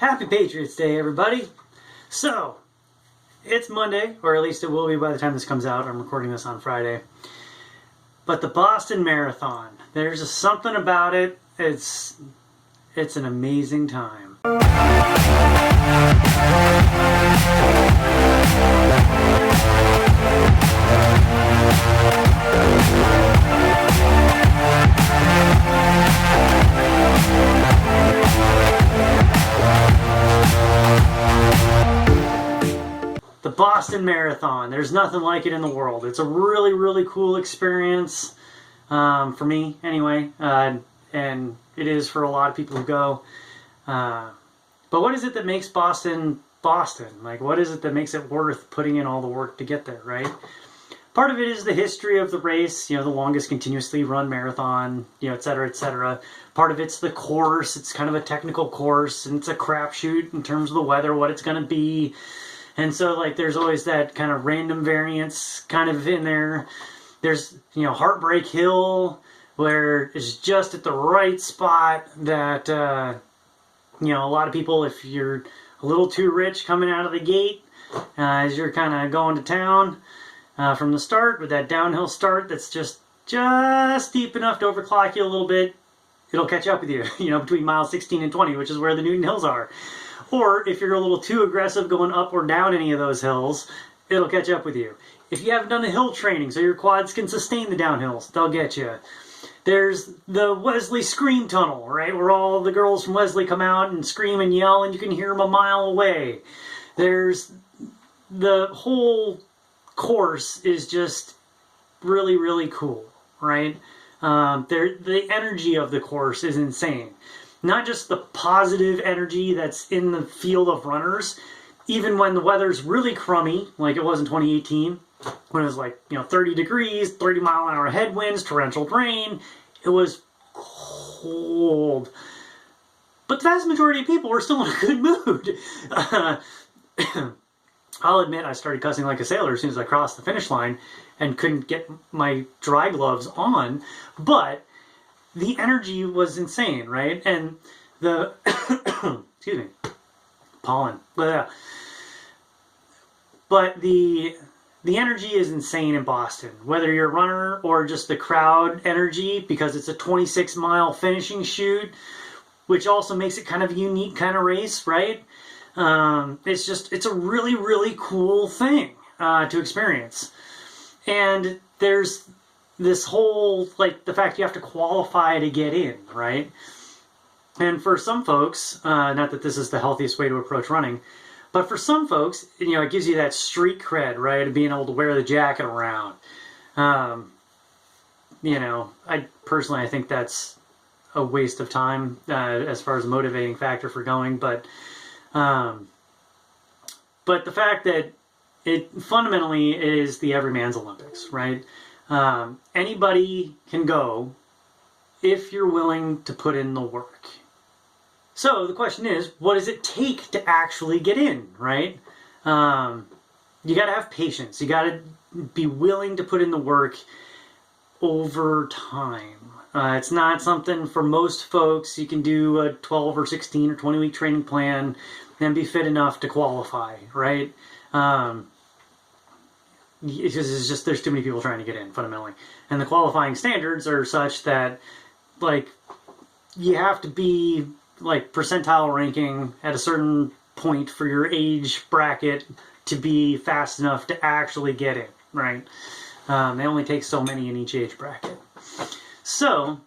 Happy Patriots Day, everybody. So, it's Monday, or at least it will be by the time this comes out. I'm recording this on Friday. But the Boston Marathon, there's just something about it. It's an amazing time. The Boston Marathon, there's nothing like it in the world. It's a really, really cool experience, for me anyway, and it is for a lot of people who go. But what is it that makes Boston, Boston? Like, what is it that makes it worth putting in all the work to get there, right? Part of it is the history of the race, the longest continuously run marathon, et cetera, et cetera. Part of it's the course. It's kind of a technical course, and it's a crapshoot in terms of the weather, what it's going to be. And so, like, there's always that kind of random variance kind of in there. There's, Heartbreak Hill, where it's just at the right spot that, a lot of people, if you're a little too rich coming out of the gate, as you're kind of going to town from the start, with that downhill start that's just deep enough to overclock you a little bit, it'll catch up with you, between miles 16 and 20, which is where the Newton Hills are. Or if you're a little too aggressive going up or down any of those hills, it'll catch up with you. If you haven't done the hill training so your quads can sustain the downhills, they'll get you. There's the Wesley Scream Tunnel, right, where all the girls from Wesley come out and scream and yell and you can hear them a mile away. There's the whole course is just really, really cool, right? The energy of the course is insane. Not just the positive energy that's in the field of runners, even when the weather's really crummy, like it was in 2018, when it was like, 30 degrees, 30 mile an hour headwinds, torrential rain, it was cold. But the vast majority of people were still in a good mood. I'll admit I started cussing like a sailor as soon as I crossed the finish line and couldn't get my dry gloves on, but the energy was insane, right? And the, excuse me, pollen. But the energy is insane in Boston, whether you're a runner or just the crowd energy, because it's a 26-mile finishing shoot, which also makes it kind of a unique kind of race, right? It's a really, really cool thing to experience. And there's this whole, like, the fact you have to qualify to get in, right? And for some folks, not that this is the healthiest way to approach running, but for some folks, it gives you that street cred, right, of being able to wear the jacket around. I think that's a waste of time as far as a motivating factor for going, but the fact that it fundamentally is the everyman's Olympics, right? Anybody can go if you're willing to put in the work. So the question is, what does it take to actually get in, right? You got to have patience. You got to be willing to put in the work over time. It's not something for most folks. You can do a 12 or 16 or 20-week training plan and be fit enough to qualify, right? It's just there's too many people trying to get in, fundamentally. And the qualifying standards are such that, like, you have to be, like, percentile ranking at a certain point for your age bracket to be fast enough to actually get in, right? They only take so many in each age bracket. So,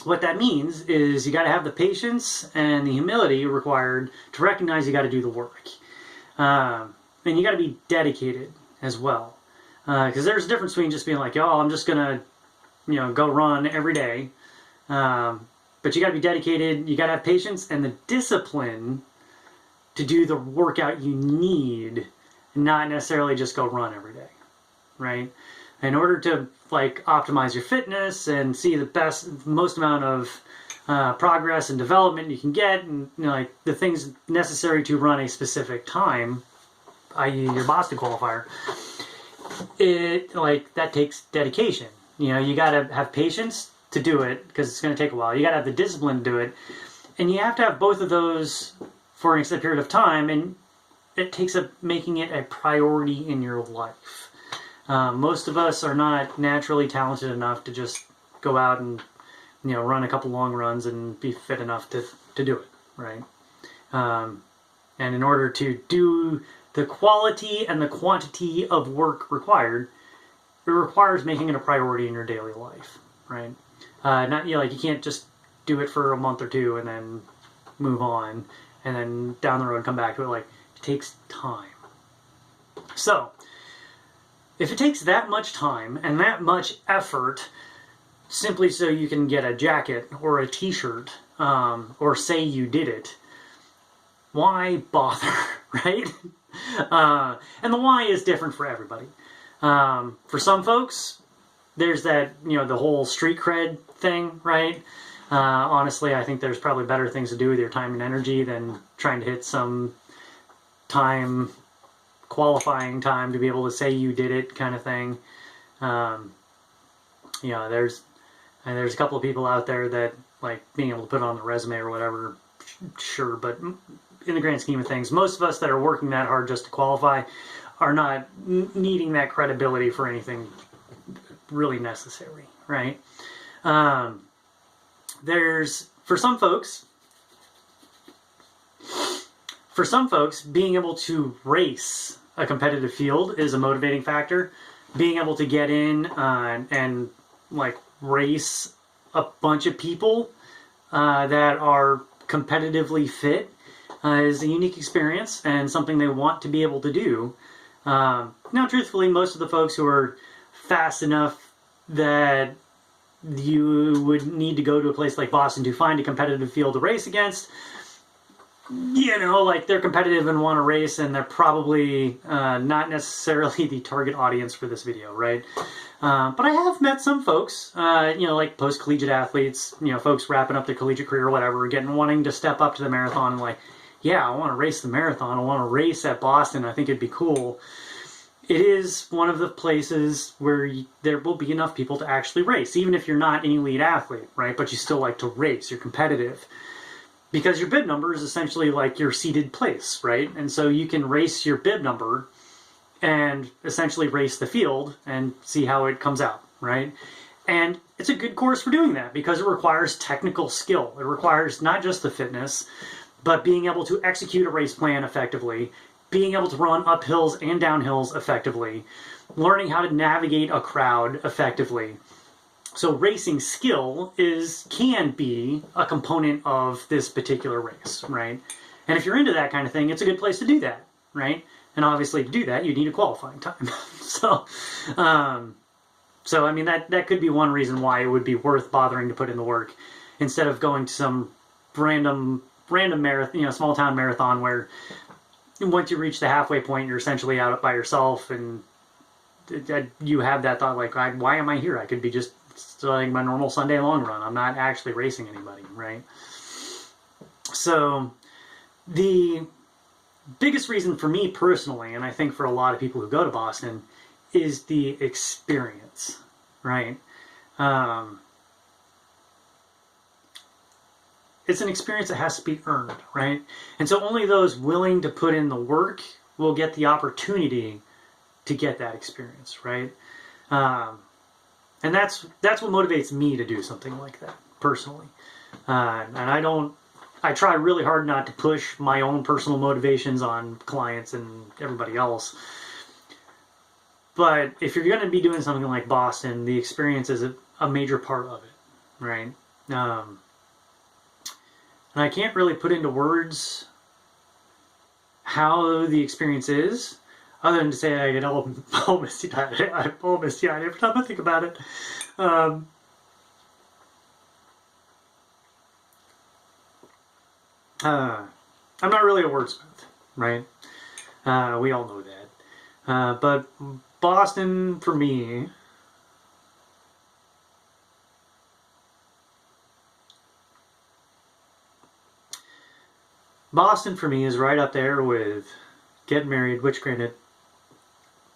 what that means is you got to have the patience and the humility required to recognize you got to do the work. And you got to be dedicated as well. Because there's a difference between just being like, I'm just going to, go run every day. But you got to be dedicated, you got to have patience and the discipline to do the workout you need, not necessarily just go run every day, right? In order to, like, optimize your fitness and see the most amount of progress and development you can get, and like the things necessary to run a specific time, i.e. your Boston qualifier, that takes dedication. You got to have patience to do it because it's going to take a while. You got to have the discipline to do it, and you have to have both of those for an extended period of time, and it takes making it a priority in your life. Most of us are not naturally talented enough to just go out and run a couple long runs and be fit enough to do it, right? And in order to do the quality and the quantity of work required, it requires making it a priority in your daily life, right? Not like you can't just do it for a month or two and then move on, and then down the road come back to it. Like, it takes time. So, if it takes that much time and that much effort simply so you can get a jacket or a t-shirt, or say you did it, why bother, right? And the why is different for everybody. For some folks, there's that, the whole street cred thing, right? Honestly, I think there's probably better things to do with your time and energy than trying to hit some time, qualifying time to be able to say you did it kind of thing. There's a couple of people out there that like being able to put it on the resume or whatever, sure, but in the grand scheme of things, most of us that are working that hard just to qualify are not needing that credibility for anything really necessary, right? For some folks, being able to race a competitive field is a motivating factor. Being able to get in and like race a bunch of people that are competitively fit is a unique experience and something they want to be able to do. Now, truthfully, most of the folks who are fast enough that you would need to go to a place like Boston to find a competitive field to race against, like they're competitive and want to race, and they're probably not necessarily the target audience for this video, right? But I have met some folks, like post-collegiate athletes, folks wrapping up their collegiate career or whatever, wanting to step up to the marathon and like, yeah, I want to race the marathon. I want to race at Boston. I think it'd be cool. It is one of the places where there will be enough people to actually race, even if you're not an elite athlete, right? But you still like to race. You're competitive. Because your bib number is essentially like your seated place, right? And so you can race your bib number and essentially race the field and see how it comes out, right? And it's a good course for doing that because it requires technical skill. It requires not just the fitness, but being able to execute a race plan effectively, being able to run up hills and down hills effectively, learning how to navigate a crowd effectively. So racing skill can be a component of this particular race, right? And if you're into that kind of thing, it's a good place to do that, right? And obviously to do that, you need a qualifying time. So I mean, that could be one reason why it would be worth bothering to put in the work instead of going to some random marathon, small town marathon where once you reach the halfway point, you're essentially out by yourself, and you have that thought like, why am I here? I could be just starting my normal Sunday long run. I'm not actually racing anybody, right? So the biggest reason for me personally, and I think for a lot of people who go to Boston, is the experience, right? It's an experience that has to be earned, right? And so only those willing to put in the work will get the opportunity to get that experience, right? And that's what motivates me to do something like that, personally. And I try really hard not to push my own personal motivations on clients and everybody else. But if you're going to be doing something like Boston, the experience is a major part of it, right? And I can't really put into words how the experience is, other than to say I get all misty-eyed. I'm all misty-eyed every time I think about it. I'm not really a wordsmith, right? We all know that. But Boston, for me, is right up there with getting married, which granted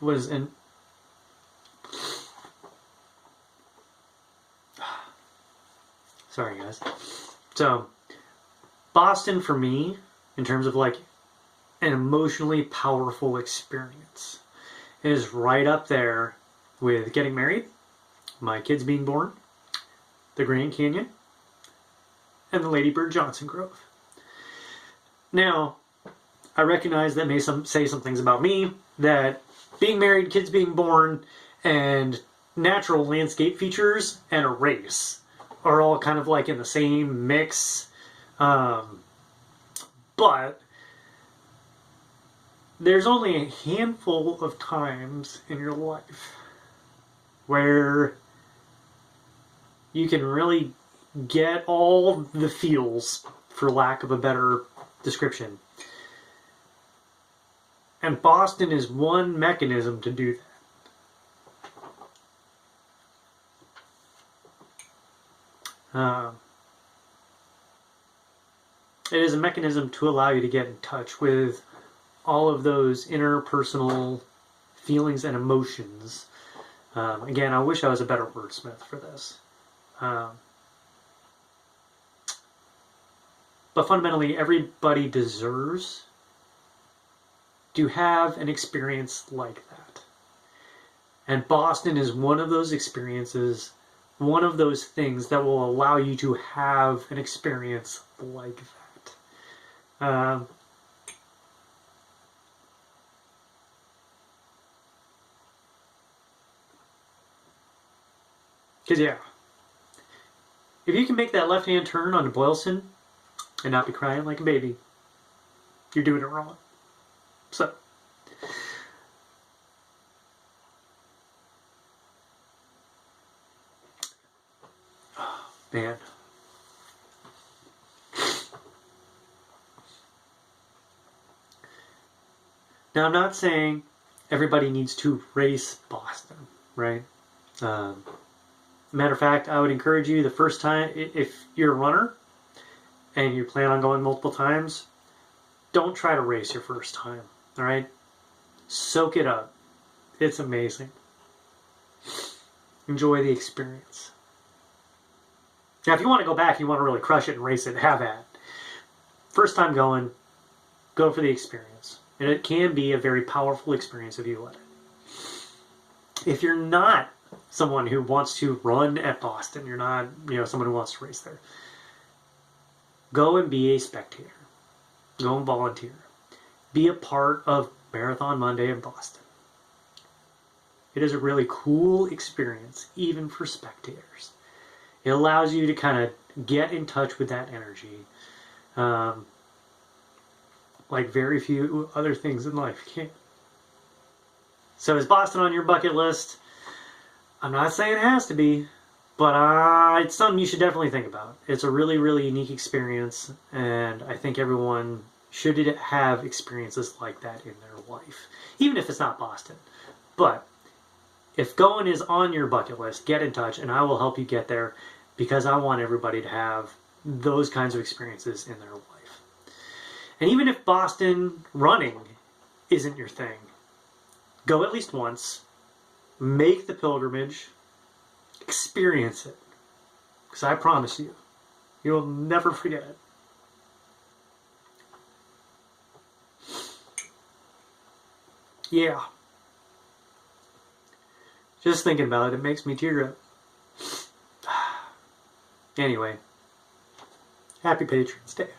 was in... Sorry, guys. So, Boston for me in terms of like an emotionally powerful experience. It is right up there with getting married, my kids being born, the Grand Canyon, and the Lady Bird Johnson Grove. Now, I recognize that may say some things about me, that being married, kids being born, and natural landscape features and a race are all kind of like in the same mix. But there's only a handful of times in your life where you can really get all the feels, for lack of a better description. And Boston is one mechanism to do that. It is a mechanism to allow you to get in touch with all of those interpersonal feelings and emotions. Again, I wish I was a better wordsmith for this. But fundamentally, everybody deserves to have an experience like that. And Boston is one of those experiences, one of those things that will allow you to have an experience like that. Because, yeah, if you can make that left-hand turn onto Boylston and not be crying like a baby, you're doing it wrong. So, oh, man. Now, I'm not saying everybody needs to race Boston, right? Matter of fact, I would encourage you the first time, if you're a runner and you plan on going multiple times, don't try to race your first time, all right? Soak it up. It's amazing. Enjoy the experience. Now, if you want to go back, you want to really crush it and race it, have at. First time going, go for the experience. And it can be a very powerful experience if you let it. If you're not someone who wants to run at Boston, you're not, someone who wants to race there, go and be a spectator. Go and volunteer. Be a part of Marathon Monday in Boston. It is a really cool experience, even for spectators. It allows you to kind of get in touch with that energy. Like very few other things in life can. So is Boston on your bucket list? I'm not saying it has to be, but it's something you should definitely think about. It's a really, really unique experience, and I think everyone should have experiences like that in their life, even if it's not Boston. But if going is on your bucket list, get in touch, and I will help you get there, because I want everybody to have those kinds of experiences in their life. And even if Boston running isn't your thing, go at least once, make the pilgrimage, experience it. Because I promise you, you'll never forget it. Yeah. Just thinking about it, it makes me tear up. Anyway, happy Patriots Day.